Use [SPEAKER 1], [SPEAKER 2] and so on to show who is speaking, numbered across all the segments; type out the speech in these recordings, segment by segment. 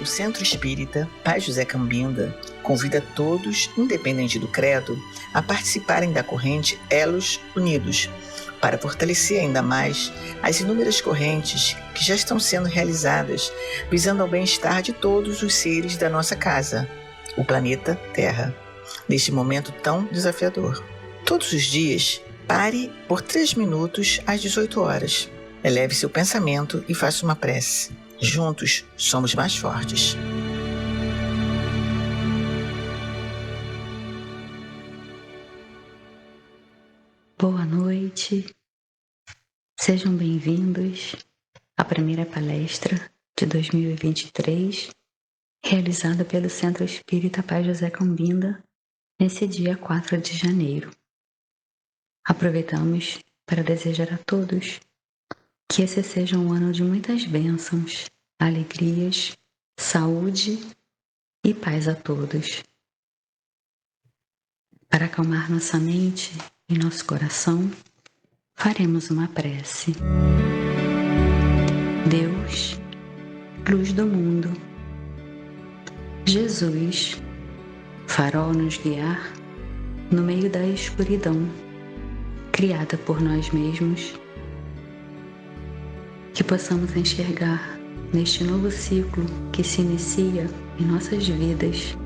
[SPEAKER 1] Centro Espírita Pai José Cambinda convida todos, independente do credo, a participarem da corrente Elos Unidos, para fortalecer ainda mais as inúmeras correntes que já estão sendo realizadas, visando ao bem-estar de todos os seres da nossa casa, o planeta Terra, neste momento tão desafiador. Todos os dias, pare por 3 minutos às 18 horas. Eleve seu pensamento e faça uma prece. Juntos somos mais fortes.
[SPEAKER 2] Boa noite, sejam bem-vindos à primeira palestra de 2023, realizada pelo Centro Espírita Pai José Cambinda, nesse dia 4 de janeiro. Aproveitamos para desejar a todos que esse seja um ano de muitas bênçãos, alegrias, saúde e paz a todos. Para acalmar nossa mente e nosso coração, faremos uma prece. Deus, luz do mundo, Jesus, farol nos guiar no meio da escuridão, criada por nós mesmos, que possamos enxergar neste novo ciclo que se inicia em nossas vidas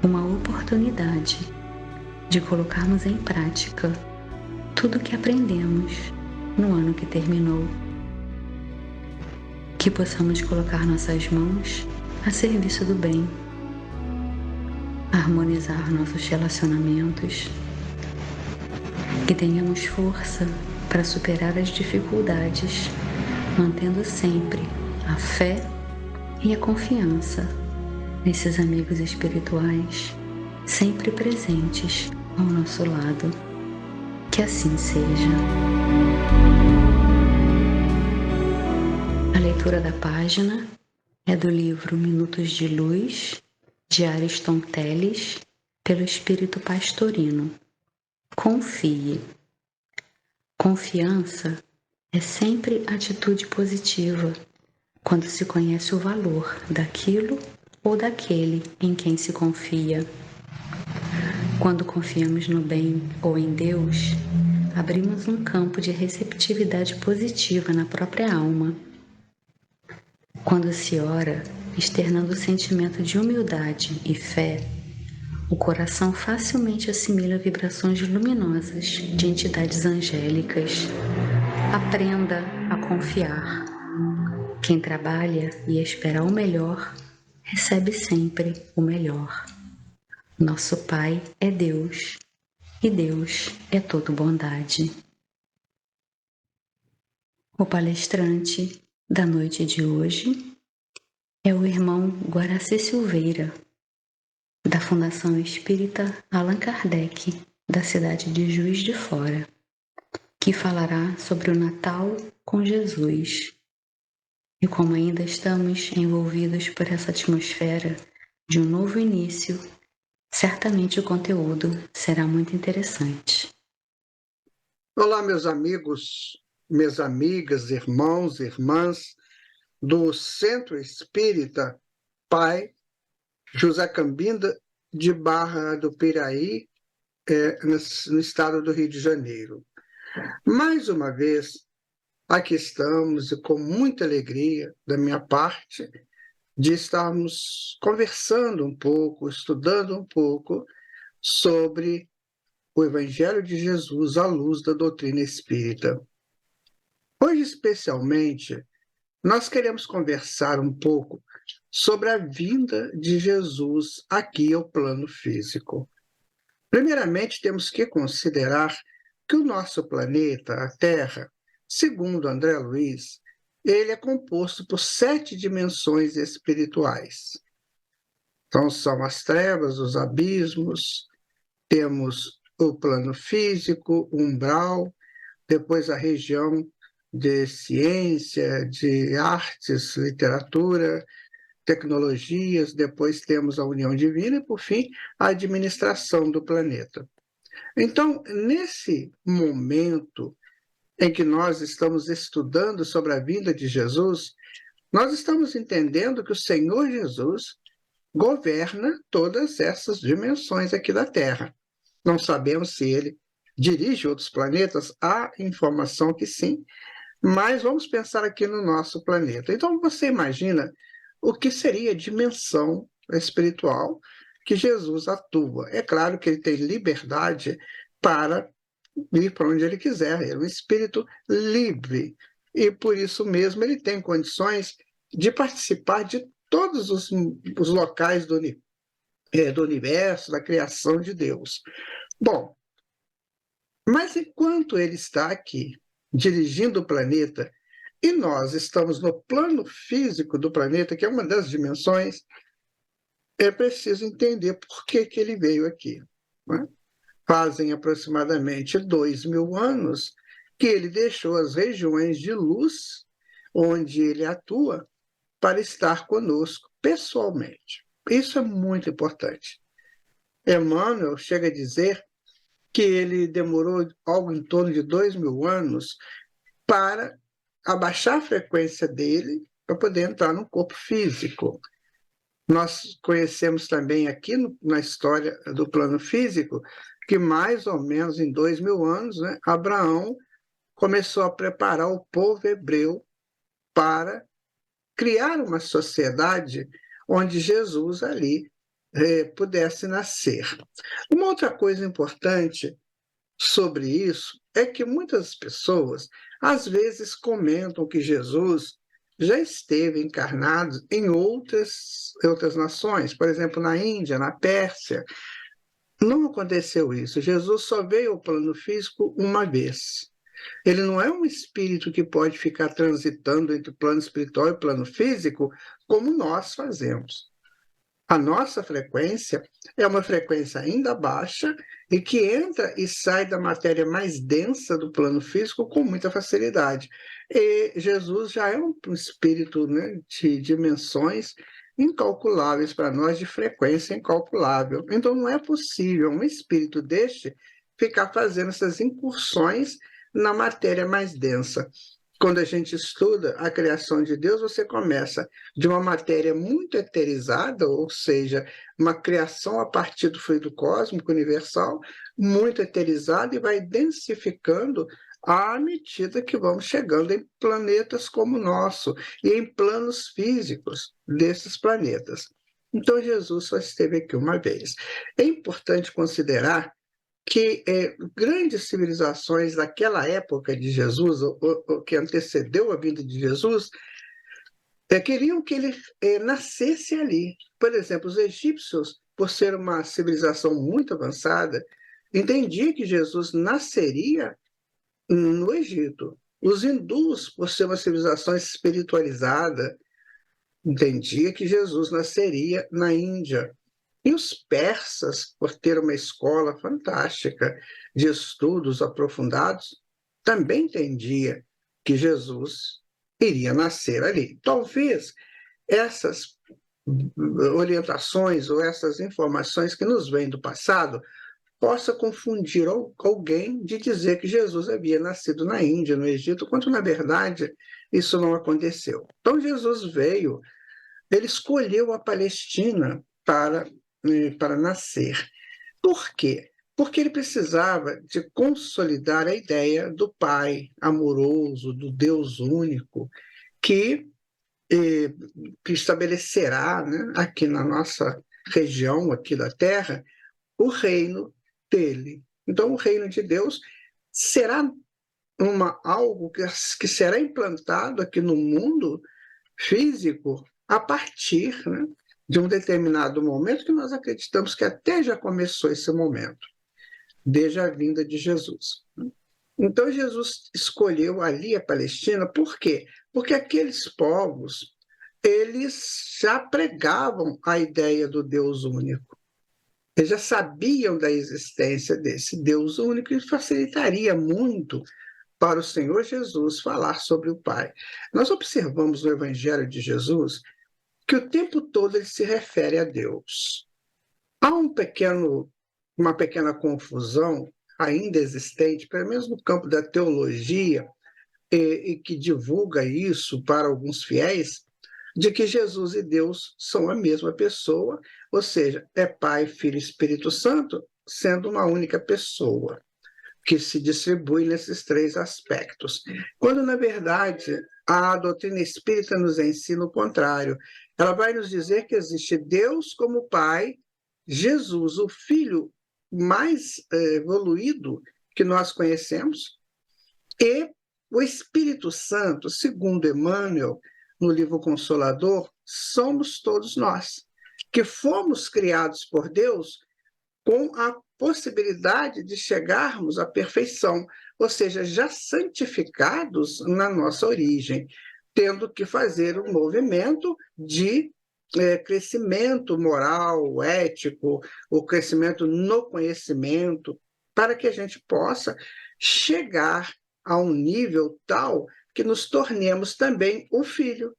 [SPEAKER 2] uma oportunidade de colocarmos em prática tudo o que aprendemos no ano que terminou. Que possamos colocar nossas mãos a serviço do bem, harmonizar nossos relacionamentos, que tenhamos força para superar as dificuldades, mantendo sempre a fé e a confiança nesses amigos espirituais sempre presentes ao nosso lado. Que assim seja. A leitura da página é do livro Minutos de Luz, de Ariston Teles, pelo Espírito Pastorino. Confie. Confiança é sempre atitude positiva, quando se conhece o valor daquilo ou daquele em quem se confia. Quando confiamos no bem ou em Deus, abrimos um campo de receptividade positiva na própria alma. Quando se ora, externando o sentimento de humildade e fé, o coração facilmente assimila vibrações luminosas de entidades angélicas. Aprenda a confiar. Quem trabalha e espera o melhor, recebe sempre o melhor. Nosso Pai é Deus, e Deus é toda bondade. O palestrante da noite de hoje é o irmão Guaraci Silveira, da Fundação Espírita Allan Kardec, da cidade de Juiz de Fora, que falará sobre o Natal com Jesus. E como ainda estamos envolvidos por essa atmosfera de um novo início, certamente o conteúdo será muito interessante.
[SPEAKER 3] Olá, meus amigos, minhas amigas, irmãos, irmãs do Centro Espírita Pai José Cambinda de Barra do Piraí, no estado do Rio de Janeiro. Mais uma vez, aqui estamos e com muita alegria da minha parte de estarmos conversando um pouco, estudando um pouco sobre o Evangelho de Jesus à luz da doutrina espírita. Hoje, especialmente, nós queremos conversar um pouco sobre a vinda de Jesus aqui ao plano físico. Primeiramente, temos que considerar que o nosso planeta, a Terra, segundo André Luiz, ele é composto por 7 dimensões espirituais. Então, são as trevas, os abismos, temos o plano físico, o umbral, depois a região de ciência, de artes, literatura, tecnologias, depois temos a união divina e, por fim, a administração do planeta. Então, nesse momento em que nós estamos estudando sobre a vinda de Jesus, nós estamos entendendo que o Senhor Jesus governa todas essas dimensões aqui da Terra. Não sabemos se ele dirige outros planetas, há informação que sim, mas vamos pensar aqui no nosso planeta. Então, você imagina o que seria a dimensão espiritual que Jesus atua. É claro que ele tem liberdade para ir para onde ele quiser, ele é um espírito livre. E por isso mesmo ele tem condições de participar de todos os locais do universo, da criação de Deus. Bom, mas enquanto ele está aqui dirigindo o planeta, e nós estamos no plano físico do planeta, que é uma das dimensões, é preciso entender por que ele veio aqui. Né? Fazem aproximadamente 2.000 anos que ele deixou as regiões de luz, onde ele atua, para estar conosco pessoalmente. Isso é muito importante. Emmanuel chega a dizer que ele demorou algo em torno de 2.000 anos para abaixar a frequência dele para poder entrar no corpo físico. Nós conhecemos também aqui na história do plano físico que mais ou menos em 2.000 anos, né, Abraão começou a preparar o povo hebreu para criar uma sociedade onde Jesus ali pudesse nascer. Uma outra coisa importante sobre isso é que muitas pessoas às vezes comentam que Jesus já esteve encarnado em outras nações, por exemplo, na Índia, na Pérsia. Não aconteceu isso. Jesus só veio ao plano físico uma vez. Ele não é um espírito que pode ficar transitando entre o plano espiritual e o plano físico, como nós fazemos. A nossa frequência é uma frequência ainda baixa e que entra e sai da matéria mais densa do plano físico com muita facilidade. E Jesus já é um espírito, né, de dimensões incalculáveis para nós, de frequência incalculável. Então não é possível um espírito deste ficar fazendo essas incursões na matéria mais densa. Quando a gente estuda a criação de Deus, você começa de uma matéria muito eterizada, ou seja, uma criação a partir do fluido cósmico universal, muito eterizada, e vai densificando à medida que vamos chegando em planetas como o nosso e em planos físicos desses planetas. Então, Jesus só esteve aqui uma vez. É importante considerar que grandes civilizações daquela época de Jesus, ou que antecedeu a vinda de Jesus, queriam que ele nascesse ali. Por exemplo, os egípcios, por ser uma civilização muito avançada, entendiam que Jesus nasceria no Egito. Os hindus, por ser uma civilização espiritualizada, entendiam que Jesus nasceria na Índia. E os persas, por ter uma escola fantástica de estudos aprofundados, também entendia que Jesus iria nascer ali. Talvez essas orientações ou essas informações que nos vêm do passado possa confundir alguém de dizer que Jesus havia nascido na Índia, no Egito, quando, na verdade, isso não aconteceu. Então, Jesus veio, ele escolheu a Palestina para nascer. Por quê? Porque ele precisava de consolidar a ideia do Pai amoroso, do Deus único, que estabelecerá, né, aqui na nossa região, aqui da Terra, o reino dele. Então, o reino de Deus será algo que será implantado aqui no mundo físico a partir, né, de um determinado momento que nós acreditamos que até já começou esse momento, desde a vinda de Jesus. Então, Jesus escolheu ali a Palestina, por quê? Porque aqueles povos, eles já pregavam a ideia do Deus único. Eles já sabiam da existência desse Deus único e facilitaria muito para o Senhor Jesus falar sobre o Pai. Nós observamos no Evangelho de Jesus que o tempo todo ele se refere a Deus. Há uma pequena confusão ainda existente, pelo menos no campo da teologia, e que divulga isso para alguns fiéis, de que Jesus e Deus são a mesma pessoa, ou seja, é Pai, Filho e Espírito Santo, sendo uma única pessoa, que se distribui nesses três aspectos. Quando, na verdade, a doutrina espírita nos ensina o contrário. Ela vai nos dizer que existe Deus como Pai, Jesus, o Filho mais evoluído que nós conhecemos, e o Espírito Santo, segundo Emmanuel, no livro Consolador, somos todos nós, que fomos criados por Deus com a possibilidade de chegarmos à perfeição, ou seja, já santificados na nossa origem, tendo que fazer um movimento de crescimento moral, ético, o crescimento no conhecimento, para que a gente possa chegar a um nível tal que nos tornemos também o filho.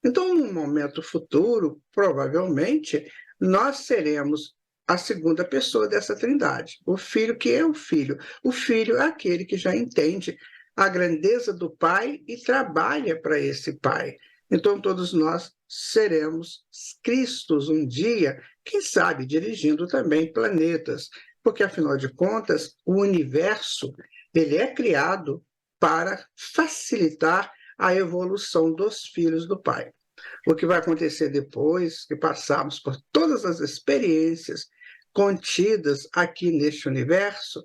[SPEAKER 3] Então, num momento futuro, provavelmente, nós seremos a segunda pessoa dessa trindade. O filho que é o filho. O filho é aquele que já entende a grandeza do pai e trabalha para esse pai. Então, todos nós seremos Cristos um dia, quem sabe dirigindo também planetas, porque, afinal de contas, o universo ele é criado para facilitar a evolução dos filhos do pai. O que vai acontecer depois que passarmos por todas as experiências contidas aqui neste universo,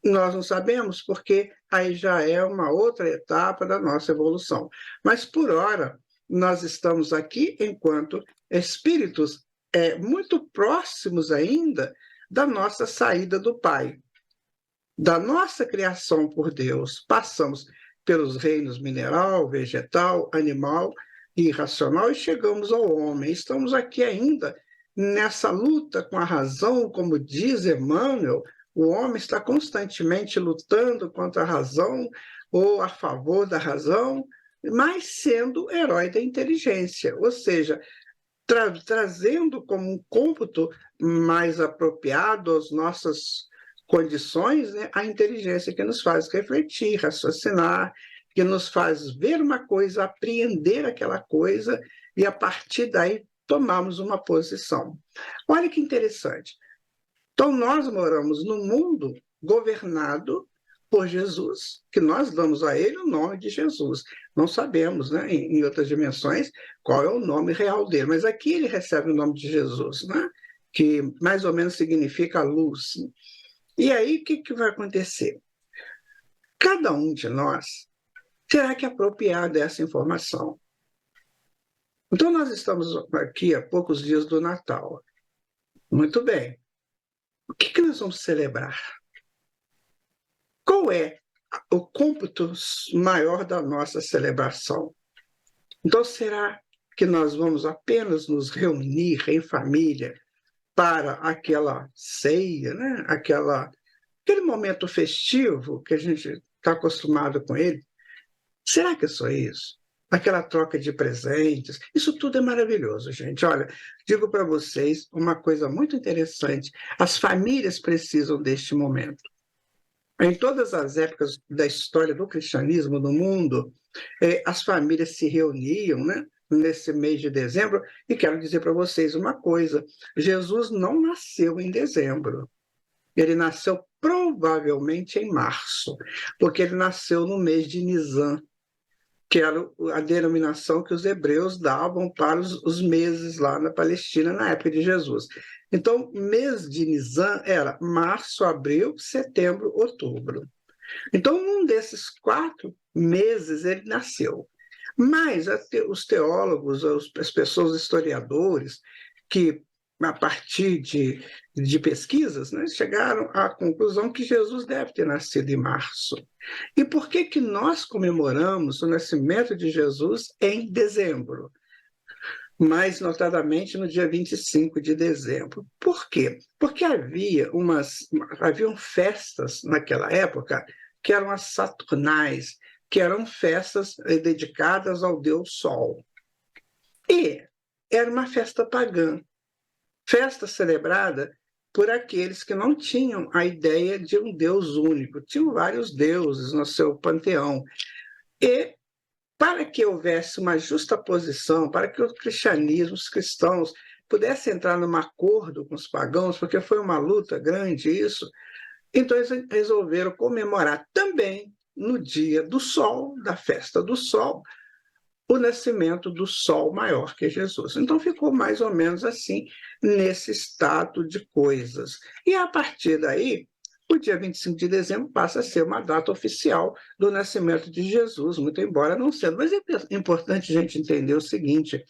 [SPEAKER 3] nós não sabemos, porque aí já é uma outra etapa da nossa evolução. Mas, por hora, nós estamos aqui enquanto espíritos muito próximos ainda da nossa saída do Pai, da nossa criação por Deus. Passamos pelos reinos mineral, vegetal, animal e irracional e chegamos ao homem. Estamos aqui ainda nessa luta com a razão, como diz Emmanuel, o homem está constantemente lutando contra a razão ou a favor da razão, mas sendo herói da inteligência, ou seja, trazendo como um cômputo mais apropriado às nossas condições, né, a inteligência que nos faz refletir, raciocinar, que nos faz ver uma coisa, apreender aquela coisa e, a partir daí, tomarmos uma posição. Olha que interessante. Então, nós moramos num mundo governado por Jesus, que nós damos a ele o nome de Jesus. Não sabemos, né, em outras dimensões, qual é o nome real dele, mas aqui ele recebe o nome de Jesus, né, que mais ou menos significa luz. E aí, o que vai acontecer? Cada um de nós terá que apropriar dessa informação. Então, nós estamos aqui há poucos dias do Natal. Muito bem. O que nós vamos celebrar? Qual é o cômputo maior da nossa celebração? Então, será que nós vamos apenas nos reunir em família para aquela ceia, né? Aquele momento festivo que a gente está acostumado com ele? Será que é só isso? Aquela troca de presentes, isso tudo é maravilhoso, gente. Olha, digo para vocês uma coisa muito interessante: as famílias precisam deste momento. Em todas as épocas da história do cristianismo no mundo, as famílias se reuniam, né, nesse mês de dezembro, e quero dizer para vocês uma coisa: Jesus não nasceu em dezembro, ele nasceu provavelmente em março, porque ele nasceu no mês de Nisan, que era a denominação que os hebreus davam para os meses lá na Palestina na época de Jesus. Então, mês de Nisan era março, abril, setembro, outubro. Então, um desses 4 meses ele nasceu. Mas os teólogos, as pessoas, historiadores, que a partir de pesquisas, né, chegaram à conclusão que Jesus deve ter nascido em março. E por que nós comemoramos o nascimento de Jesus em dezembro? Mais notadamente no dia 25 de dezembro. Por quê? Porque haviam festas naquela época que eram as saturnais, que eram festas dedicadas ao Deus Sol. E era uma festa pagã, festa celebrada por aqueles que não tinham a ideia de um Deus único. Tinham vários deuses no seu panteão. E para que houvesse uma justa posição, para que o cristianismo, os cristãos, pudessem entrar num acordo com os pagãos, porque foi uma luta grande isso, então eles resolveram comemorar também no dia do sol, da festa do sol, o nascimento do sol maior que Jesus. Então ficou mais ou menos assim, nesse estado de coisas. E a partir daí, o dia 25 de dezembro passa a ser uma data oficial do nascimento de Jesus, muito embora não sendo. Mas é importante a gente entender o seguinte,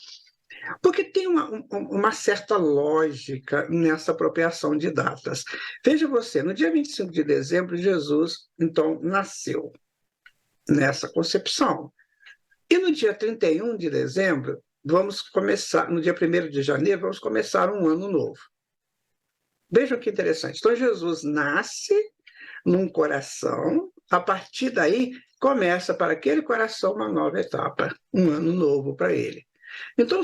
[SPEAKER 3] porque tem uma certa lógica nessa apropriação de datas. Veja você, no dia 25 de dezembro, Jesus, então, nasceu nessa concepção. E no dia 31 de dezembro, vamos começar, no dia 1º de janeiro, vamos começar um ano novo. Vejam que interessante. Então, Jesus nasce num coração, a partir daí, começa para aquele coração uma nova etapa, um ano novo para ele. Então,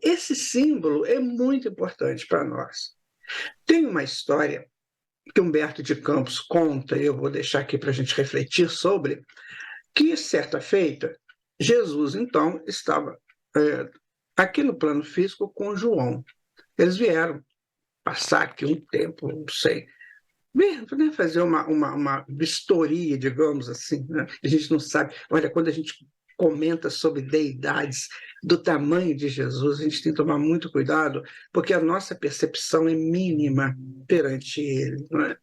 [SPEAKER 3] esse símbolo é muito importante para nós. Tem uma história que Humberto de Campos conta, e eu vou deixar aqui para a gente refletir sobre, que, certa feita, Jesus, então, estava aqui no plano físico com João. Eles vieram passar aqui um tempo, não sei, fazer uma vistoria, digamos assim. Né? A gente não sabe. Olha, quando a gente comenta sobre deidades do tamanho de Jesus, a gente tem que tomar muito cuidado, porque a nossa percepção é mínima perante ele. Não é?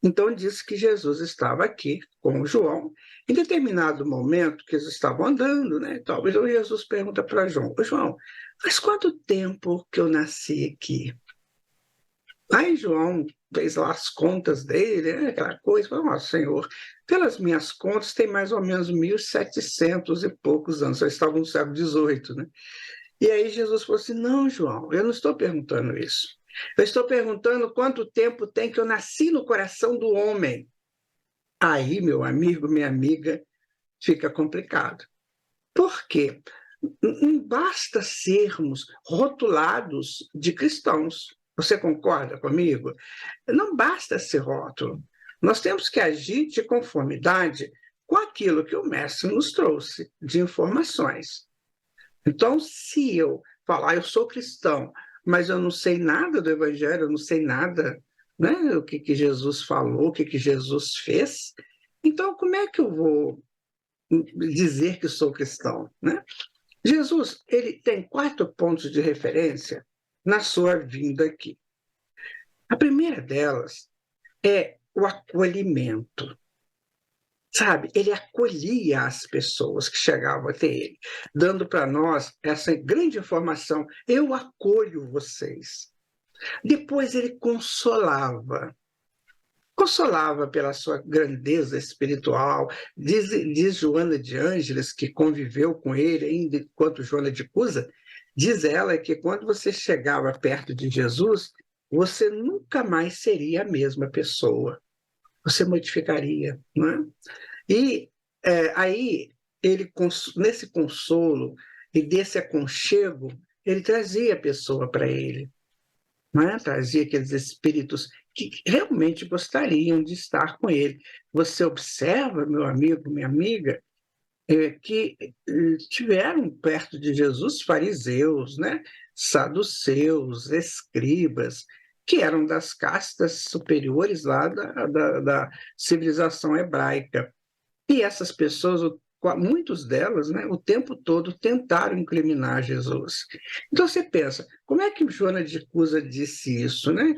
[SPEAKER 3] Então, diz que Jesus estava aqui com João. Em determinado momento que eles estavam andando, né, talvez Jesus pergunta para João, João, faz quanto tempo que eu nasci aqui? Aí João fez lá as contas dele, né, aquela coisa, falou, Senhor, pelas minhas contas tem mais ou menos 1.700 e poucos anos, só estavam no século XVIII, né? E aí Jesus falou assim, não, João, eu não estou perguntando isso. Eu estou perguntando quanto tempo tem que eu nasci no coração do homem. Aí, meu amigo, minha amiga, fica complicado. Por quê? Não basta sermos rotulados de cristãos. Você concorda comigo? Não basta ser rótulo. Nós temos que agir de conformidade com aquilo que o mestre nos trouxe de informações. Então, se eu falar, eu sou cristão, mas eu não sei nada do Evangelho, eu não sei nada, né, o que Jesus falou, o que Jesus fez, então como é que eu vou dizer que sou cristão? Né? Jesus, ele tem 4 pontos de referência na sua vinda aqui. A primeira delas é o acolhimento. Sabe, ele acolhia as pessoas que chegavam até ele, dando para nós essa grande informação, eu acolho vocês. Depois ele consolava pela sua grandeza espiritual. Diz Joana de Ângeles, que conviveu com ele ainda enquanto Joana de Cusa, diz ela que quando você chegava perto de Jesus, você nunca mais seria a mesma pessoa. Você modificaria, não é? E aí, ele, nesse consolo e desse aconchego, ele trazia a pessoa para ele, não é? Trazia aqueles espíritos que realmente gostariam de estar com ele. Você observa, meu amigo, minha amiga, que tiveram perto de Jesus fariseus, né? Saduceus, escribas, que eram das castas superiores lá da civilização hebraica. E essas pessoas, muitos delas, né, o tempo todo tentaram incriminar Jesus. Então você pensa, como é que Joana de Cusa disse isso? Né?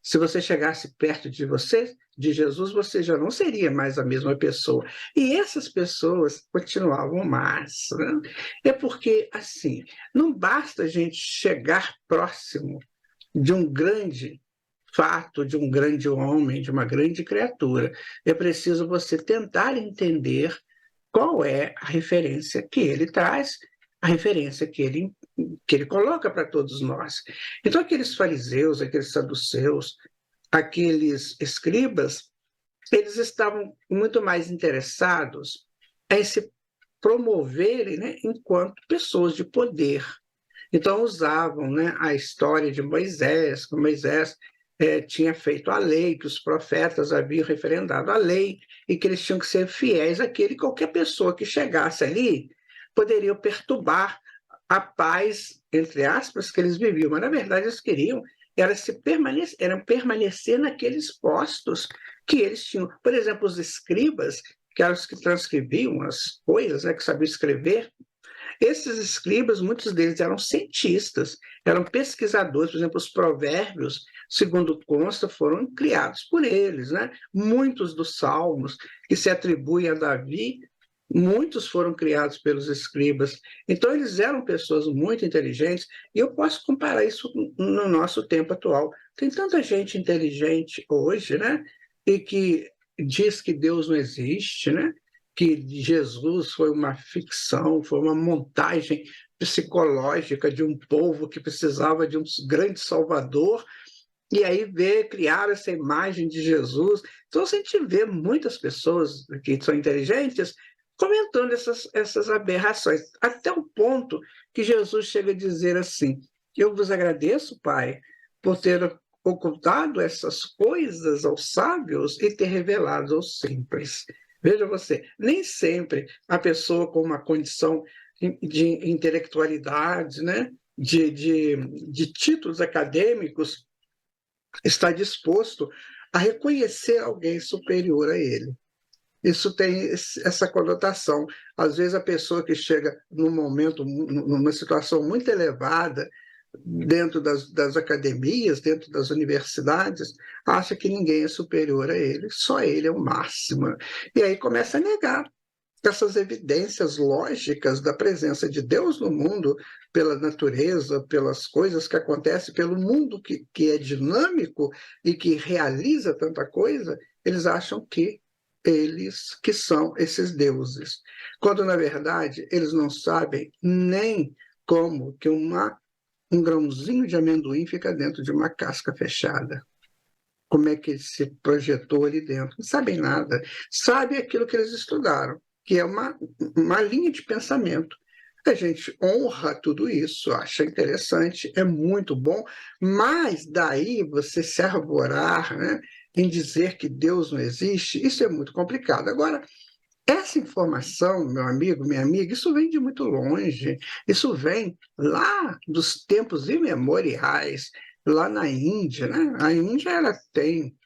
[SPEAKER 3] Se você chegasse perto de Jesus, você já não seria mais a mesma pessoa. E essas pessoas continuavam más. Né? É porque, assim, não basta a gente chegar próximo de um grande fato, de um grande homem, de uma grande criatura. É preciso você tentar entender qual é a referência que ele traz, a referência que ele coloca para todos nós. Então, aqueles fariseus, aqueles saduceus, aqueles escribas, eles estavam muito mais interessados em se promoverem, né, enquanto pessoas de poder. Então, usavam, né, a história de Moisés, que Moisés tinha feito a lei, que os profetas haviam referendado a lei, e que eles tinham que ser fiéis àquele. Qualquer pessoa que chegasse ali poderia perturbar a paz, entre aspas, que eles viviam. Mas, na verdade, eles queriam era permanecer naqueles postos que eles tinham. Por exemplo, os escribas, que eram os que transcreviam as coisas, né, que sabiam escrever, esses escribas, muitos deles eram cientistas, eram pesquisadores. Por exemplo, os provérbios, segundo consta, foram criados por eles, né? Muitos dos salmos que se atribuem a Davi, muitos foram criados pelos escribas. Então, eles eram pessoas muito inteligentes, e eu posso comparar isso no nosso tempo atual. Tem tanta gente inteligente hoje, né? E que diz que Deus não existe, né? Que Jesus foi uma ficção, foi uma montagem psicológica de um povo que precisava de um grande salvador, e aí criar essa imagem de Jesus. Então, a gente vê muitas pessoas que são inteligentes comentando essas aberrações, até o ponto que Jesus chega a dizer assim: eu vos agradeço, Pai, por ter ocultado essas coisas aos sábios e ter revelado aos simples. Veja você, nem sempre a pessoa com uma condição de intelectualidade, né, de títulos acadêmicos, está disposto a reconhecer alguém superior a ele. Isso tem essa conotação. Às vezes a pessoa que chega num momento, numa situação muito elevada, dentro das academias, dentro das universidades, acha que ninguém é superior a ele, só ele é o máximo. E aí começa a negar essas evidências lógicas da presença de Deus no mundo, pela natureza, pelas coisas que acontecem, pelo mundo que é dinâmico e que realiza tanta coisa. Eles acham que eles que são esses deuses, quando, na verdade, eles não sabem nem como que um grãozinho de amendoim fica dentro de uma casca fechada. Como é que ele se projetou ali dentro? Não sabem nada. Sabem aquilo que eles estudaram, que é uma linha de pensamento. A gente honra tudo isso, acha interessante, é muito bom, mas daí você se arvorar, né, em dizer que Deus não existe, isso é muito complicado. Agora, essa informação, meu amigo, minha amiga, isso vem de muito longe, isso vem lá dos tempos imemoriais, lá na Índia, né? A Índia, ela tem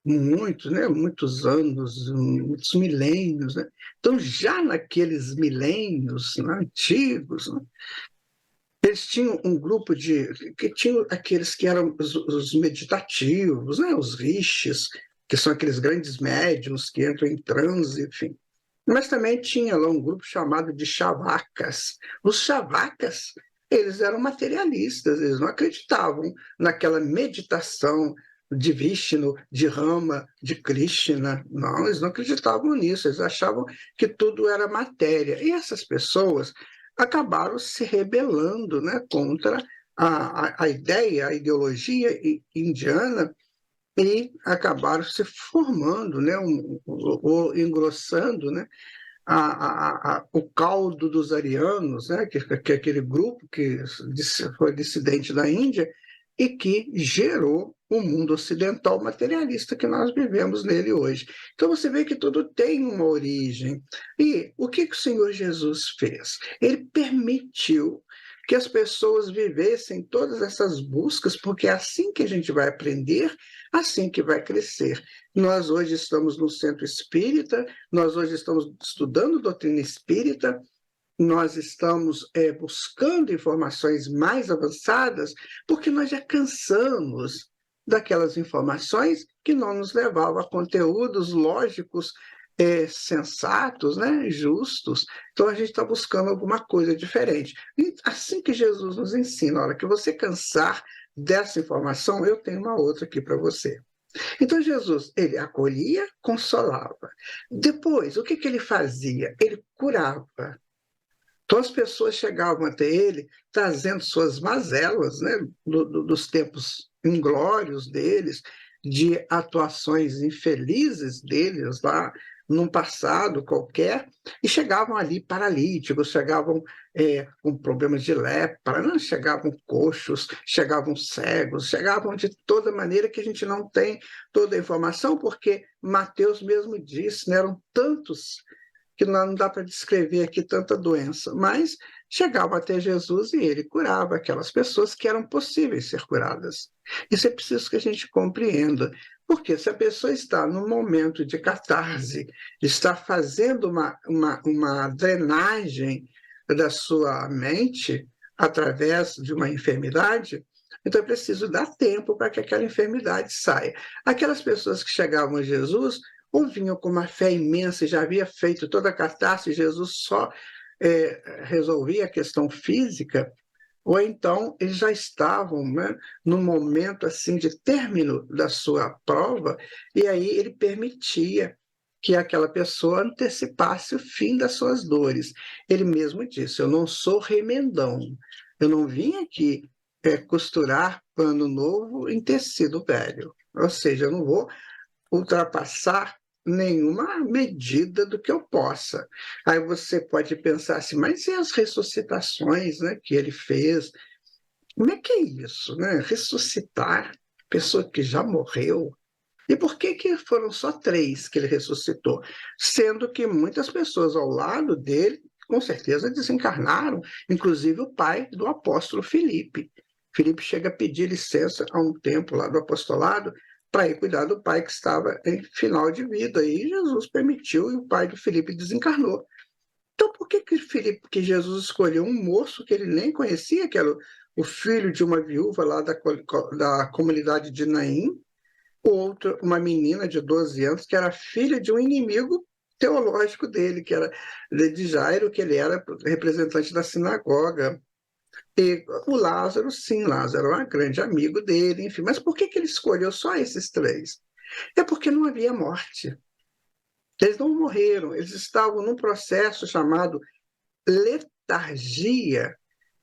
[SPEAKER 3] muitos anos, muitos milênios, né? Então, já naqueles milênios, né, antigos, né, eles tinham um grupo que tinham aqueles que eram os meditativos, né, os rishis, que são aqueles grandes médiuns que entram em transe, enfim. Mas também tinha lá um grupo chamado de Shavakas. Os Shavakas, eles eram materialistas, eles não acreditavam naquela meditação de Vishnu, de Rama, de Krishna. Não, eles não acreditavam nisso, eles achavam que tudo era matéria. E essas pessoas acabaram se rebelando, né, contra a ideia, a ideologia indiana, e acabaram se formando, né, ou engrossando, né, o caldo dos arianos, né, que é aquele grupo que foi dissidente da Índia e que gerou o mundo ocidental materialista que nós vivemos nele hoje. Então você vê que tudo tem uma origem. E o que o Senhor Jesus fez? Ele permitiu que as pessoas vivessem todas essas buscas, porque é assim que a gente vai aprender, assim que vai crescer. Nós hoje estamos no centro espírita, nós hoje estamos estudando doutrina espírita, nós estamos buscando informações mais avançadas, porque nós já cansamos daquelas informações que não nos levavam a conteúdos lógicos, sensatos, né, justos. Então a gente está buscando alguma coisa diferente. E assim que Jesus nos ensina, a hora que você cansar dessa informação, eu tenho uma outra aqui para você. Então Jesus, ele acolhia, consolava. Depois, o que ele fazia? Ele curava. Então as pessoas chegavam até ele trazendo suas mazelas, né, dos tempos inglórios deles, de atuações infelizes deles lá num passado qualquer, e chegavam ali paralíticos, chegavam com problemas de lepra, não, chegavam coxos, chegavam cegos, chegavam de toda maneira que a gente não tem toda a informação, porque Mateus mesmo disse, né, eram tantos que não dá para descrever aqui tanta doença, mas chegavam até Jesus e ele curava aquelas pessoas que eram possíveis ser curadas. Isso é preciso que a gente compreenda, porque se a pessoa está num momento de catarse, está fazendo uma drenagem da sua mente através de uma enfermidade, então é preciso dar tempo para que aquela enfermidade saia. Aquelas pessoas que chegavam a Jesus ou vinham com uma fé imensa e já havia feito toda a catarse e Jesus só resolvia a questão física, ou então eles já estavam, né, num momento assim de término da sua prova, e aí ele permitia que aquela pessoa antecipasse o fim das suas dores. Ele mesmo disse, eu não sou remendão, eu não vim aqui costurar pano novo em tecido velho, ou seja, eu não vou ultrapassar nenhuma medida do que eu possa. Aí você pode pensar assim, mas e as ressuscitações, né, que ele fez? Como é que é isso, né? Ressuscitar pessoa que já morreu? E por que foram só 3 que ele ressuscitou? Sendo que muitas pessoas ao lado dele, com certeza, desencarnaram, inclusive o pai do apóstolo Filipe. Filipe chega a pedir licença a um tempo lá do apostolado para ir cuidar do pai que estava em final de vida. E Jesus permitiu e o pai do Filipe desencarnou. Então, por que Jesus escolheu um moço que ele nem conhecia, que era o filho de uma viúva lá da comunidade de Naim, outra, uma menina de 12 anos, que era filha de um inimigo teológico dele, que era de Jairo, que ele era representante da sinagoga. E o Lázaro, sim, Lázaro era um grande amigo dele, enfim. Mas por que ele escolheu só esses 3? É porque não havia morte. Eles não morreram, eles estavam num processo chamado letargia,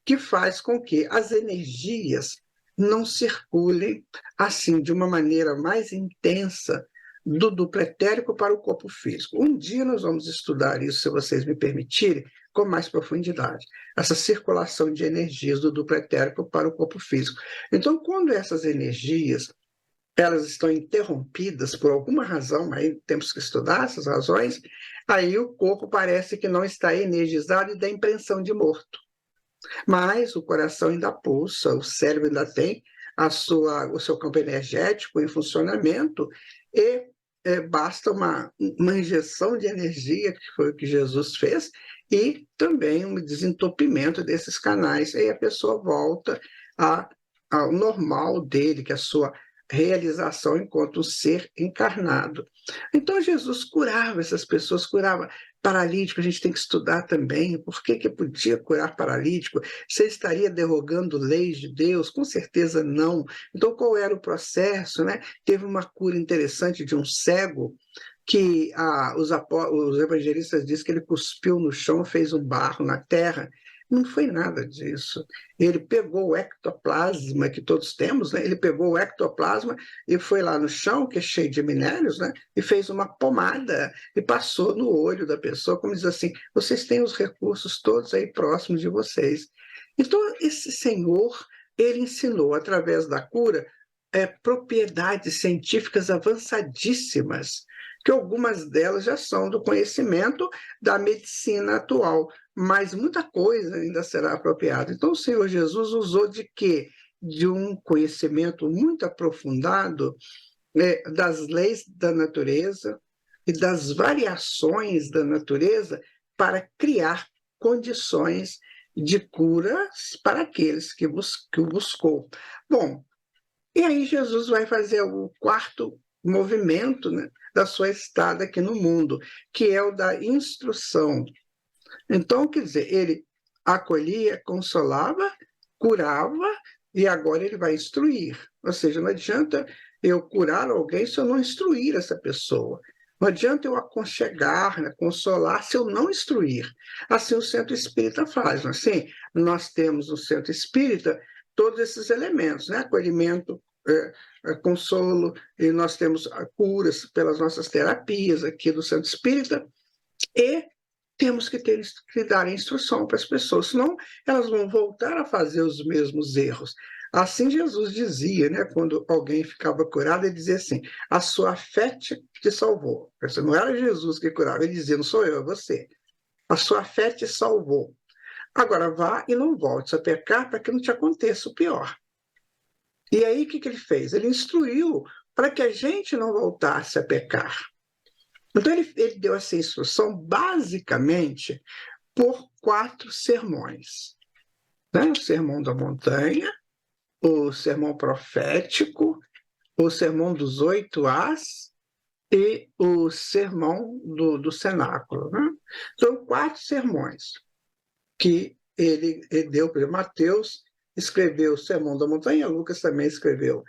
[SPEAKER 3] que faz com que as energias não circulem assim de uma maneira mais intensa do duplo etérico para o corpo físico. Um dia nós vamos estudar isso, se vocês me permitirem, com mais profundidade, essa circulação de energias do duplo etérico para o corpo físico. Então, quando essas energias elas estão interrompidas por alguma razão, aí temos que estudar essas razões, aí o corpo parece que não está energizado e dá impressão de morto. Mas o coração ainda pulsa, o cérebro ainda tem o seu campo energético em funcionamento e basta uma injeção de energia, que foi o que Jesus fez, e também um desentupimento desses canais. Aí a pessoa volta ao normal dele, que é a sua realização enquanto ser encarnado. Então Jesus curava essas pessoas, curava paralítico. A gente tem que estudar também por que podia curar paralítico. Você estaria derrogando leis de Deus? Com certeza não. Então qual era o processo, né? Teve uma cura interessante de um cego que os evangelistas dizem que ele cuspiu no chão, fez um barro na terra. Não foi nada disso. Ele pegou o ectoplasma que todos temos, né? Ele pegou o ectoplasma e foi lá no chão, que é cheio de minérios, né? E fez uma pomada e passou no olho da pessoa, como diz assim, vocês têm os recursos todos aí próximos de vocês. Então, esse senhor, ele ensinou, através da cura, propriedades científicas avançadíssimas, que algumas delas já são do conhecimento da medicina atual, mas muita coisa ainda será apropriada. Então, o Senhor Jesus usou de quê? De um conhecimento muito aprofundado das leis da natureza e das variações da natureza para criar condições de curas para aqueles que o buscou. Bom, e aí Jesus vai fazer o 4º movimento, né, da sua estada aqui no mundo, que é o da instrução. Então, quer dizer, ele acolhia, consolava, curava, e agora ele vai instruir. Ou seja, não adianta eu curar alguém se eu não instruir essa pessoa. Não adianta eu aconchegar, né, consolar, se eu não instruir. Assim o Centro Espírita faz. Assim, nós temos no Centro Espírita todos esses elementos, né? Acolhimento, consolo, e nós temos curas pelas nossas terapias aqui do Centro Espírita, e temos que dar instrução para as pessoas, senão elas vão voltar a fazer os mesmos erros. Assim Jesus dizia, né, quando alguém ficava curado, ele dizia assim, a sua fé te salvou. Não era Jesus que curava, ele dizia, não sou eu, é você. A sua fé te salvou. Agora vá e não volte a pecar para que não te aconteça o pior. E aí o que ele fez? Ele instruiu para que a gente não voltasse a pecar. Então ele deu essa instrução basicamente por 4 sermões. Né? O Sermão da Montanha, o Sermão Profético, o Sermão dos 8 As e o Sermão do Cenáculo. Né? São 4 sermões que ele deu para Mateus, escreveu o Sermão da Montanha, Lucas também escreveu.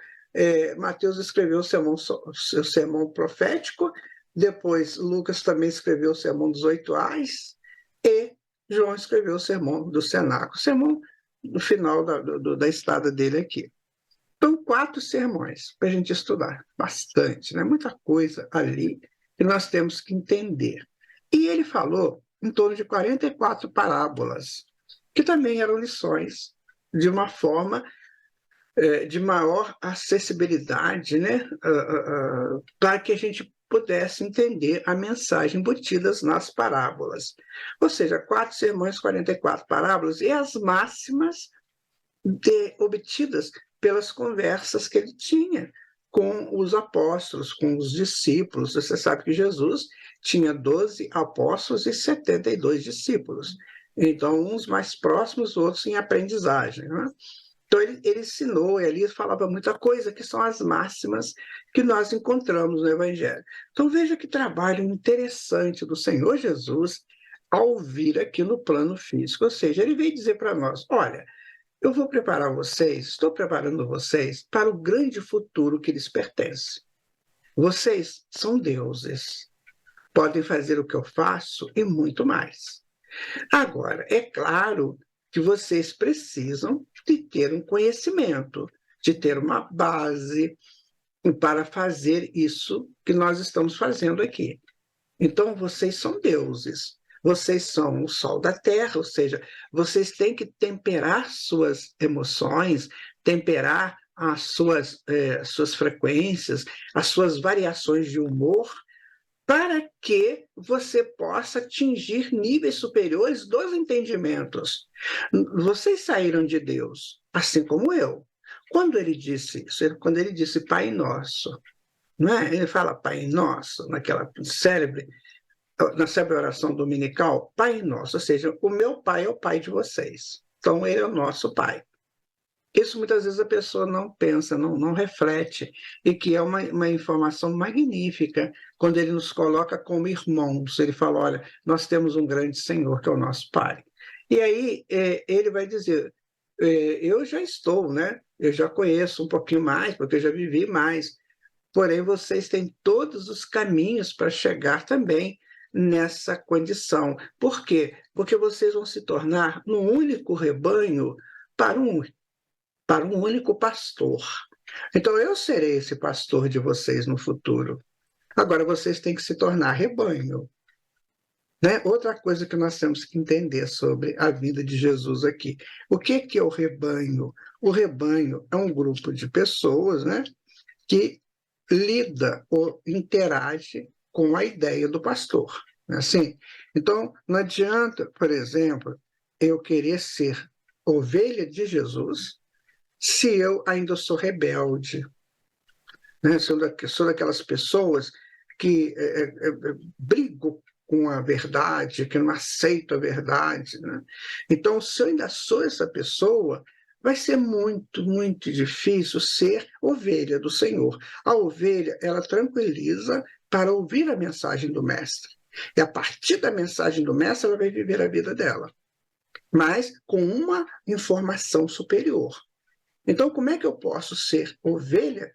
[SPEAKER 3] Mateus escreveu o sermão profético, depois Lucas também escreveu o Sermão dos 8 Ais, e João escreveu o Sermão do Cenáculo, o sermão no final da estada dele aqui. Então, 4 sermões para a gente estudar, bastante, né? Muita coisa ali que nós temos que entender. E ele falou em torno de 44 parábolas, que também eram lições de uma forma de maior acessibilidade, né? Para que a gente pudesse entender a mensagem embutidas nas parábolas. Ou seja, 4 sermões, 44 parábolas, e as máximas obtidas pelas conversas que ele tinha com os apóstolos, com os discípulos. Você sabe que Jesus tinha 12 apóstolos e 72 discípulos. Então, uns mais próximos, outros em aprendizagem. Né? Então, ele ensinou, e ali falava muita coisa, que são as máximas que nós encontramos no Evangelho. Então, veja que trabalho interessante do Senhor Jesus ao vir aqui no plano físico. Ou seja, ele veio dizer para nós, olha, eu vou preparar vocês, estou preparando vocês para o grande futuro que lhes pertence. Vocês são deuses, podem fazer o que eu faço e muito mais. Agora, é claro que vocês precisam de ter um conhecimento, de ter uma base para fazer isso que nós estamos fazendo aqui. Então, vocês são deuses, vocês são o sol da terra, ou seja, vocês têm que temperar suas emoções, temperar as suas frequências, as suas variações de humor, para que você possa atingir níveis superiores dos entendimentos. Vocês saíram de Deus, assim como eu. Quando ele disse isso, quando ele disse Pai Nosso, não é? Ele fala Pai Nosso, naquela célebre oração dominical, Pai Nosso, ou seja, o meu Pai é o Pai de vocês. Então, ele é o nosso Pai. Isso muitas vezes a pessoa não pensa, não reflete, e que é uma informação magnífica quando ele nos coloca como irmãos. Ele fala, olha, nós temos um grande Senhor, que é o nosso Pai. E aí ele vai dizer, eu já estou, né? Eu já conheço um pouquinho mais, porque eu já vivi mais, porém vocês têm todos os caminhos para chegar também nessa condição. Por quê? Porque vocês vão se tornar um único rebanho para um único pastor. Então, eu serei esse pastor de vocês no futuro. Agora, vocês têm que se tornar rebanho. Né? Outra coisa que nós temos que entender sobre a vida de Jesus aqui. O que é o rebanho? O rebanho é um grupo de pessoas, né, que lida ou interage com a ideia do pastor. Não é assim? Então, não adianta, por exemplo, eu querer ser ovelha de Jesus se eu ainda sou rebelde, né? Sou daquelas pessoas que brigo com a verdade, que não aceito a verdade. Né? Então, se eu ainda sou essa pessoa, vai ser muito, muito difícil ser ovelha do Senhor. A ovelha, ela tranquiliza para ouvir a mensagem do Mestre. E a partir da mensagem do Mestre, ela vai viver a vida dela, mas com uma informação superior. Então, como é que eu posso ser ovelha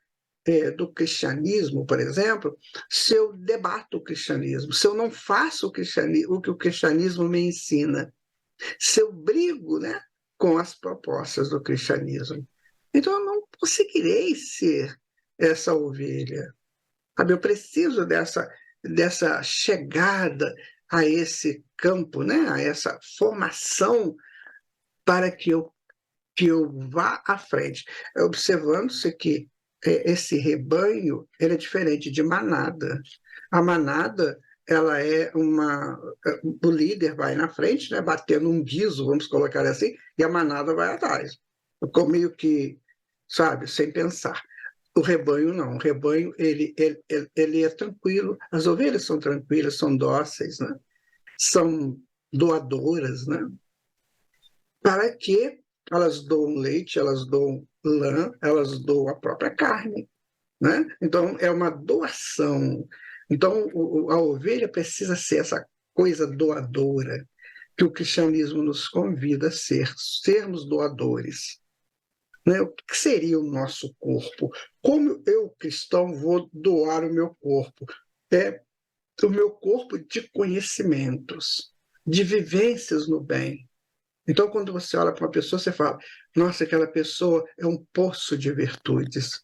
[SPEAKER 3] do cristianismo, por exemplo, se eu debato o cristianismo, se eu não faço o que o cristianismo me ensina, se eu brigo, né, com as propostas do cristianismo? Então eu não conseguirei ser essa ovelha. Sabe? Eu preciso dessa chegada a esse campo, né? A essa formação para que eu vá à frente. Observando-se que esse rebanho ele é diferente de manada. A manada, ela é o líder vai na frente, né, batendo um guiso, vamos colocar assim, e a manada vai atrás. Ficou meio que, sabe, sem pensar. O rebanho não, o rebanho ele é tranquilo, as ovelhas são tranquilas, são dóceis, né? São doadoras, né? Para que elas doam leite, elas doam lã, elas doam a própria carne, né? Então, é uma doação. Então, a ovelha precisa ser essa coisa doadora que o cristianismo nos convida a sermos doadores. Né? O que seria o nosso corpo? Como eu, cristão, vou doar o meu corpo? É o meu corpo de conhecimentos, de vivências no bem. Então, quando você olha para uma pessoa, você fala: nossa, aquela pessoa é um poço de virtudes.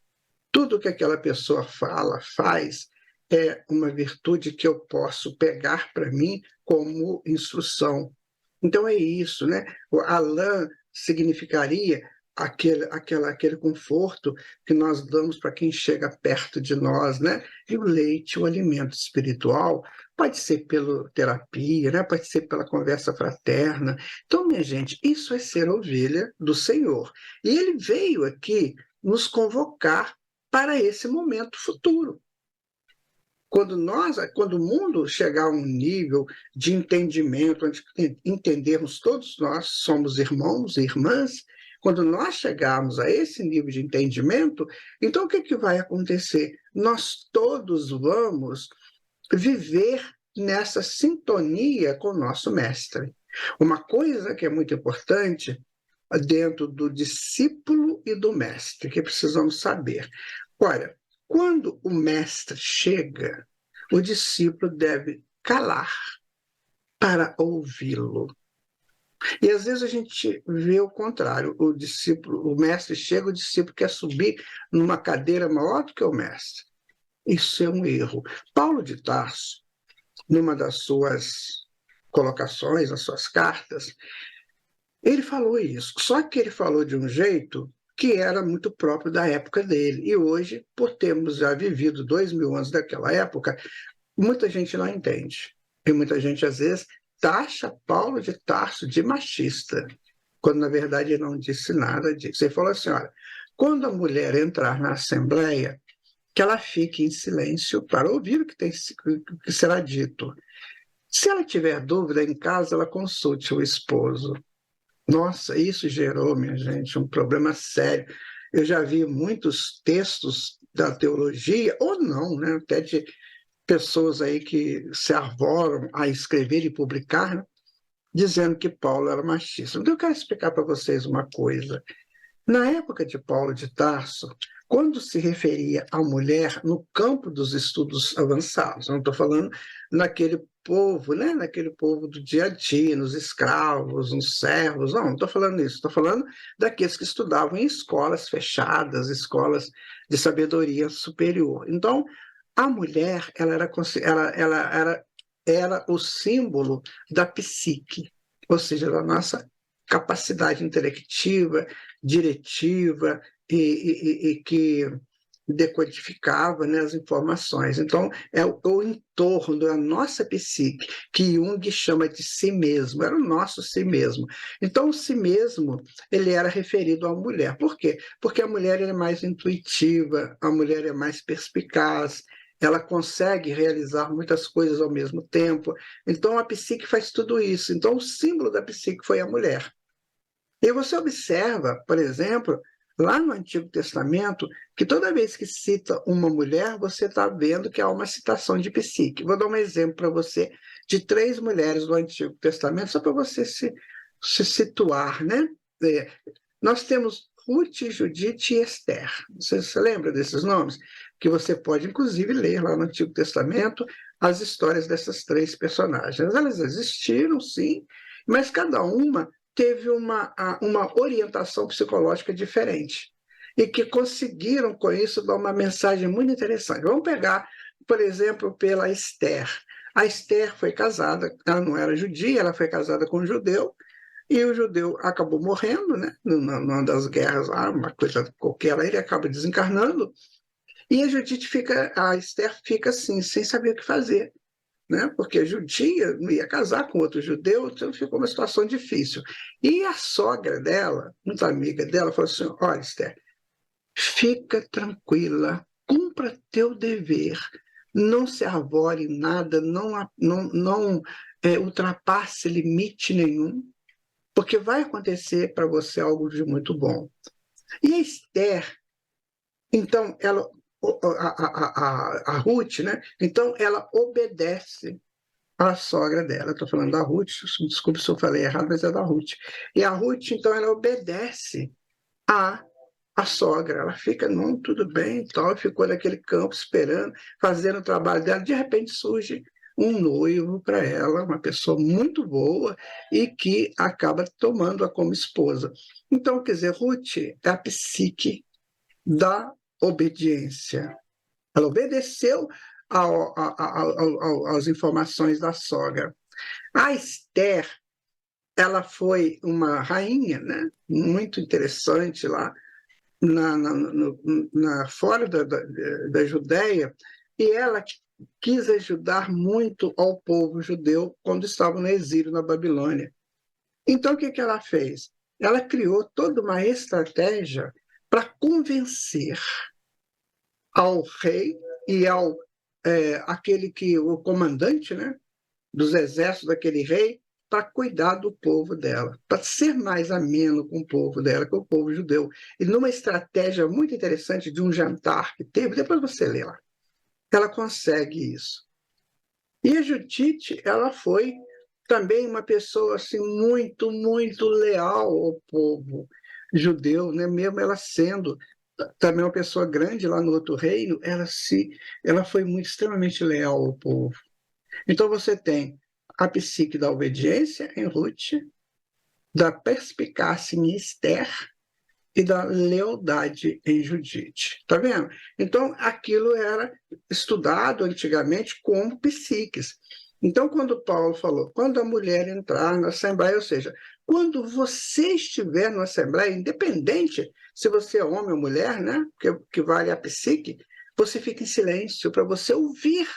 [SPEAKER 3] Tudo que aquela pessoa fala, faz, é uma virtude que eu posso pegar para mim como instrução. Então, é isso, né? O Alain significaria aquele conforto que nós damos para quem chega perto de nós, né? E o leite, o alimento espiritual, pode ser pela terapia, né? Pode ser pela conversa fraterna. Então, minha gente, isso é ser ovelha do Senhor. E ele veio aqui nos convocar para esse momento futuro. Quando o mundo chegar a um nível de entendimento, onde entendermos todos nós somos irmãos e irmãs, quando nós chegarmos a esse nível de entendimento, então o que vai acontecer? Nós todos vamos viver nessa sintonia com o nosso mestre. Uma coisa que é muito importante dentro do discípulo e do mestre, que precisamos saber. Olha, quando o mestre chega, o discípulo deve calar para ouvi-lo. E às vezes a gente vê o contrário, o mestre chega, o discípulo quer subir numa cadeira maior do que o mestre. Isso é um erro. Paulo de Tarso, numa das suas colocações, nas suas cartas, ele falou isso, só que ele falou de um jeito que era muito próprio da época dele. E hoje, por termos já vivido 2000 anos daquela época, muita gente não entende. E muita gente, às vezes, taxa Paulo de Tarso de machista, quando, na verdade, ele não disse nada disso. Ele falou assim, olha, quando a mulher entrar na Assembleia, que ela fique em silêncio para ouvir o que será dito. Se ela tiver dúvida em casa, ela consulte o esposo. Nossa, isso gerou, minha gente, um problema sério. Eu já vi muitos textos da teologia, ou não, né, até de pessoas aí que se arvoram a escrever e publicar, né, dizendo que Paulo era machista. Então, eu quero explicar para vocês uma coisa. Na época de Paulo de Tarso, quando se referia à mulher no campo dos estudos avançados, não estou falando naquele povo, né? Naquele povo do dia a dia, nos escravos, nos servos, não estou falando isso, estou falando daqueles que estudavam em escolas fechadas, escolas de sabedoria superior. Então, a mulher era o símbolo da psique, ou seja, da nossa capacidade intelectiva, diretiva e que decodificava, né, as informações. Então, é o entorno da nossa psique, que Jung chama de si mesmo, era o nosso si mesmo. Então, o si mesmo, ele era referido à mulher. Por quê? Porque a mulher é mais intuitiva, a mulher é mais perspicaz, ela consegue realizar muitas coisas ao mesmo tempo. Então, a psique faz tudo isso. Então, o símbolo da psique foi a mulher. E você observa, por exemplo, lá no Antigo Testamento, que toda vez que cita uma mulher, você está vendo que há uma citação de psique. Vou dar um exemplo para você de 3 mulheres do Antigo Testamento, só para você se situar, né? Nós temos Ruth, Judite e Esther. Você lembra desses nomes? Que você pode, inclusive, ler lá no Antigo Testamento as histórias dessas 3 personagens. Elas existiram, sim, mas cada uma teve uma orientação psicológica diferente. e que conseguiram, com isso, dar uma mensagem muito interessante. Vamos pegar, por exemplo, pela Esther. A Esther foi casada, ela não era judia, ela foi casada com um judeu, e o judeu acabou morrendo, né? Numa das guerras lá, uma coisa qualquer, ele acaba desencarnando, e a Esther fica assim, sem saber o que fazer, né? Porque a judia não ia casar com outro judeu, então ficou uma situação difícil. E a sogra dela, muito amiga dela, falou assim: olha, Esther, fica tranquila, cumpra teu dever, não se arvore em nada, não ultrapasse limite nenhum, porque vai acontecer para você algo de muito bom. E a Esther, então, a Ruth, né? Então, ela obedece à sogra dela. Estou falando da Ruth, desculpe se eu falei errado, mas é da Ruth. E a Ruth, então, ela obedece à a sogra, ela fica, não, tudo bem, tal, ficou naquele campo esperando, fazendo o trabalho dela, de repente surge um noivo para ela, uma pessoa muito boa e que acaba tomando-a como esposa. Então, quer dizer, Ruth é a psique da obediência. Ela obedeceu às informações da sogra. A Esther, ela foi uma rainha, né? Muito interessante lá, fora da Judéia, e ela quis ajudar muito ao povo judeu quando estava no exílio na Babilônia. Então, o que ela fez? Ela criou toda uma estratégia para convencer ao rei e ao o comandante, né, dos exércitos daquele rei, para cuidar do povo dela, para ser mais ameno com o povo dela, com o povo judeu. E numa estratégia muito interessante de um jantar que teve, depois você lê lá, ela consegue isso. E a Judite, ela foi também uma pessoa assim, muito, muito leal ao povo judeu, né? Mesmo ela sendo também uma pessoa grande lá no outro reino, ela foi muito extremamente leal ao povo. Então você tem a psique da obediência em Ruth, da perspicácia em Esther e da lealdade em Judite. Tá vendo? Então aquilo era estudado antigamente como psiques. Então, quando Paulo falou, quando a mulher entrar na Assembleia, ou seja, quando você estiver na Assembleia, independente se você é homem ou mulher, né, que vale a psique, você fica em silêncio para você ouvir.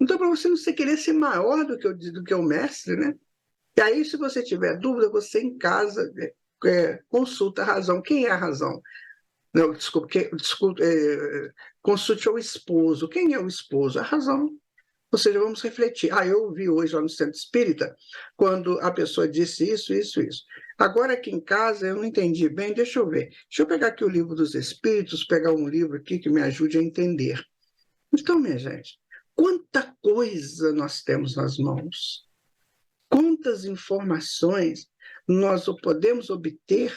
[SPEAKER 3] Então, para você não querer ser maior do que o mestre, né? E aí, se você tiver dúvida, você em casa consulta a razão. Quem é a razão? Não, consulte o esposo. Quem é o esposo? A razão. Ou seja, vamos refletir. Eu ouvi hoje lá no Centro Espírita, quando a pessoa disse isso, isso, isso. Agora aqui em casa eu não entendi bem, deixa eu ver. Deixa eu pegar aqui o Livro dos Espíritos, pegar um livro aqui que me ajude a entender. Então, minha gente, quanta coisa nós temos nas mãos. Quantas informações nós podemos obter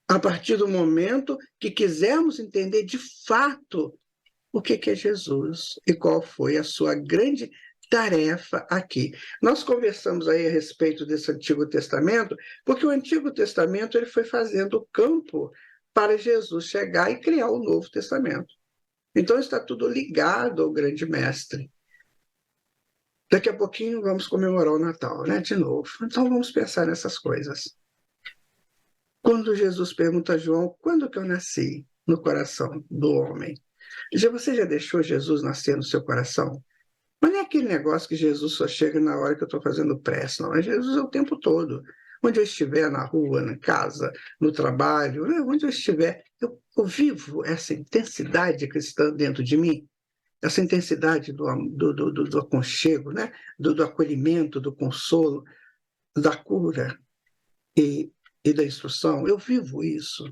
[SPEAKER 3] a partir do momento que quisermos entender de fato o que é Jesus e qual foi a sua grande tarefa aqui. Nós conversamos aí a respeito desse Antigo Testamento, porque o Antigo Testamento ele foi fazendo o campo para Jesus chegar e criar o Novo Testamento. Então está tudo ligado ao grande mestre. Daqui a pouquinho vamos comemorar o Natal, né? De novo. Então vamos pensar nessas coisas. Quando Jesus pergunta a João, quando que eu nasci no coração do homem? Você já deixou Jesus nascer no seu coração? Mas não é aquele negócio que Jesus só chega na hora que eu estou fazendo prece, não. É Jesus o tempo todo. Onde eu estiver, na rua, na casa, no trabalho, onde eu estiver, eu vivo essa intensidade cristã dentro de mim. Essa intensidade do aconchego, né? do acolhimento, do consolo, da cura e da instrução. Eu vivo isso.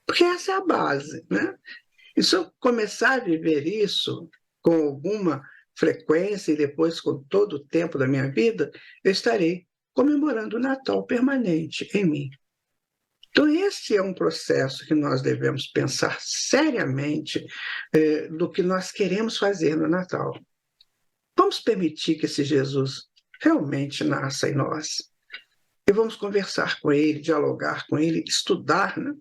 [SPEAKER 3] Porque essa é a base. Né? E se eu começar a viver isso com alguma frequência e depois com todo o tempo da minha vida, eu estarei comemorando o Natal permanente em mim. Então, esse é um processo que nós devemos pensar seriamente do que nós queremos fazer no Natal. Vamos permitir que esse Jesus realmente nasça em nós. E vamos conversar com ele, dialogar com ele, estudar, né,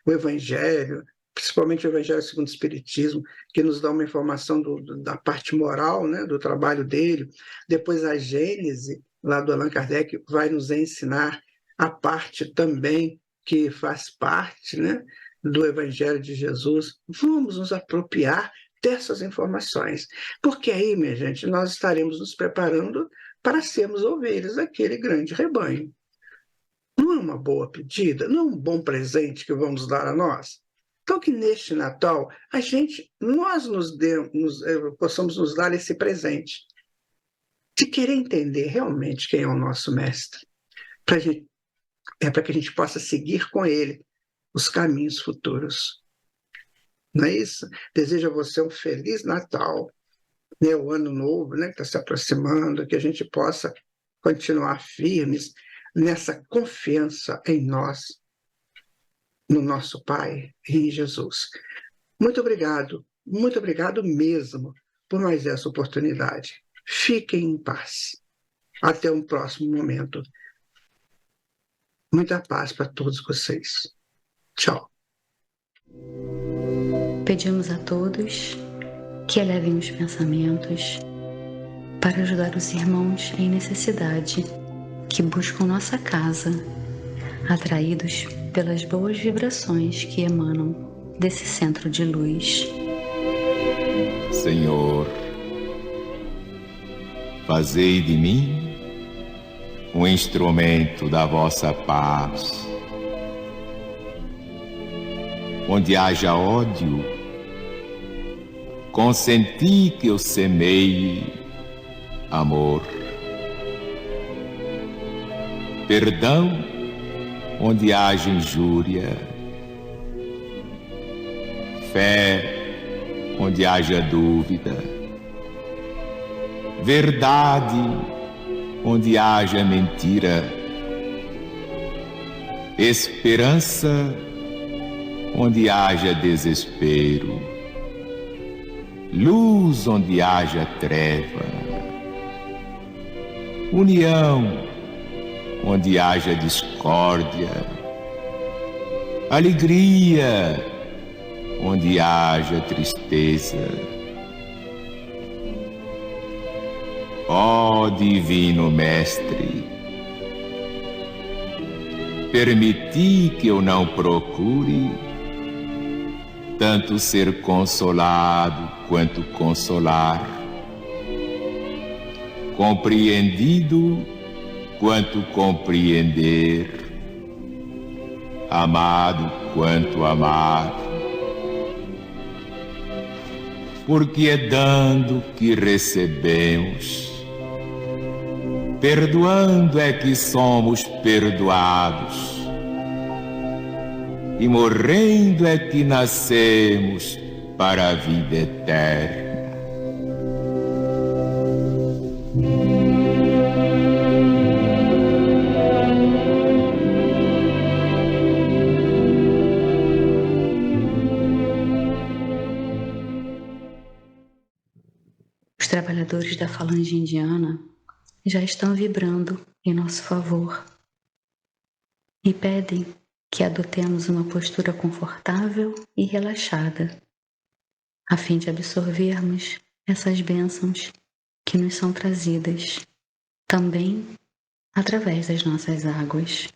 [SPEAKER 3] o Evangelho, principalmente o Evangelho segundo o Espiritismo, que nos dá uma informação da parte moral, né, do trabalho dele. Depois a Gênese, lá do Allan Kardec, vai nos ensinar a parte também que faz parte, né, do Evangelho de Jesus. Vamos nos apropriar dessas informações, porque aí, minha gente, nós estaremos nos preparando para sermos ovelhas daquele grande rebanho. Não é uma boa pedida? Não é um bom presente que vamos dar a nós? Então, que neste Natal, nós possamos nos dar esse presente, de querer entender realmente quem é o nosso mestre, para que a gente possa seguir com ele os caminhos futuros. Não é isso? Desejo a você um Feliz Natal, né, o Ano Novo, né, que está se aproximando, que a gente possa continuar firmes nessa confiança em nós, no nosso Pai e em Jesus. Muito obrigado mesmo por mais essa oportunidade. Fiquem em paz. Até um próximo momento. Muita paz para todos vocês. Tchau.
[SPEAKER 2] Pedimos a todos que elevem os pensamentos para ajudar os irmãos em necessidade que buscam nossa casa, atraídos pelas boas vibrações que emanam desse centro de luz.
[SPEAKER 4] Senhor, fazei de mim um instrumento da vossa paz. Onde haja ódio, consenti que eu semeie amor. Perdão onde haja injúria, fé onde haja dúvida, verdade onde haja mentira, esperança onde haja desespero, luz onde haja treva, união onde haja discórdia, alegria onde haja tristeza. Ó Divino Mestre, permiti que eu não procure tanto ser consolado quanto consolar, compreendido quanto compreender, amado quanto amar, porque é dando que recebemos, perdoando é que somos perdoados, e morrendo é que nascemos para a vida eterna.
[SPEAKER 2] Os trabalhadores da falange indiana já estão vibrando em nosso favor e pedem que adotemos uma postura confortável e relaxada, a fim de absorvermos essas bênçãos que nos são trazidas, também através das nossas águas.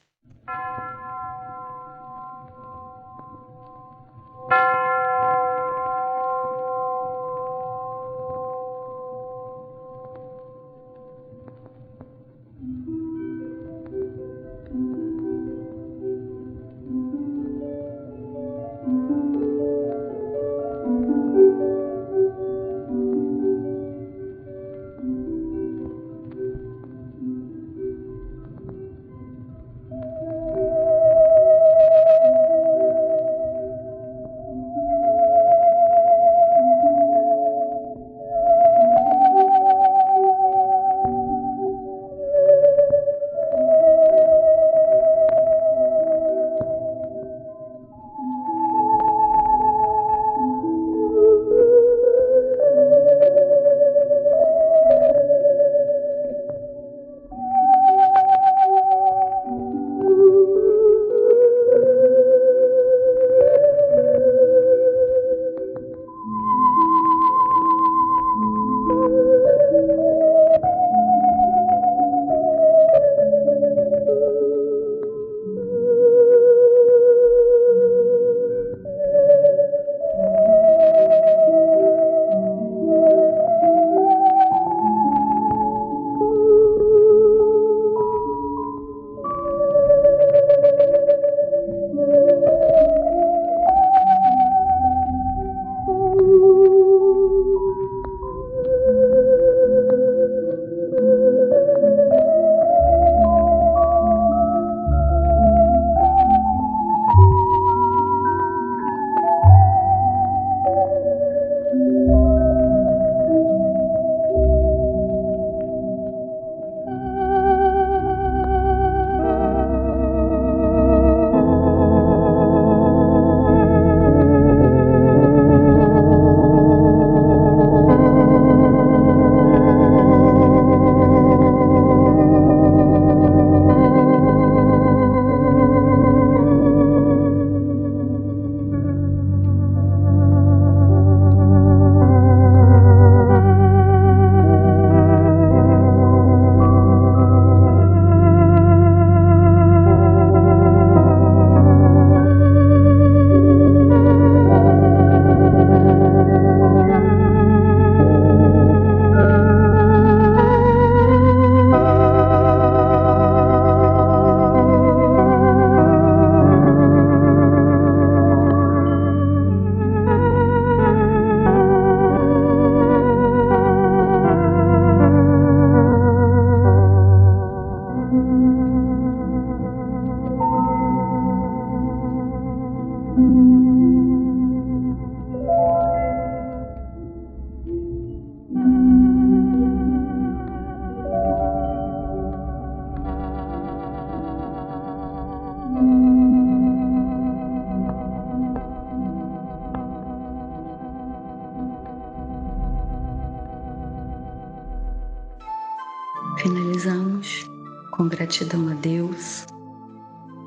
[SPEAKER 2] Finalizamos com gratidão a Deus,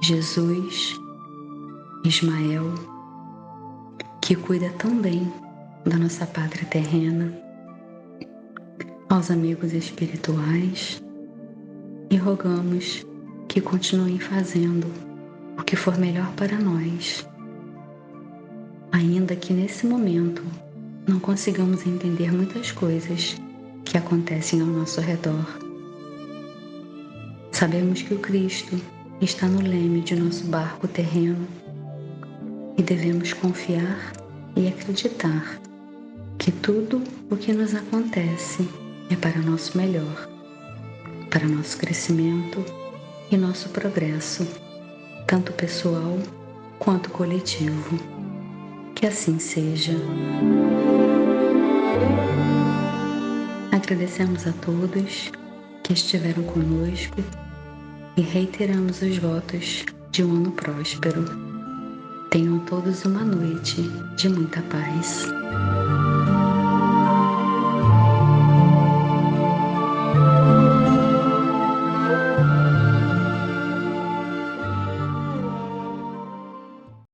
[SPEAKER 2] Jesus, Ismael, que cuida tão bem da nossa pátria terrena, aos amigos espirituais, e rogamos que continuem fazendo o que for melhor para nós, ainda que nesse momento não consigamos entender muitas coisas que acontecem ao nosso redor. Sabemos que o Cristo está no leme de nosso barco terreno e devemos confiar e acreditar que tudo o que nos acontece é para nosso melhor, para nosso crescimento e nosso progresso, tanto pessoal quanto coletivo. Que assim seja. Agradecemos a todos que estiveram conosco e reiteramos os votos de um ano próspero. Tenham todos uma noite de muita paz.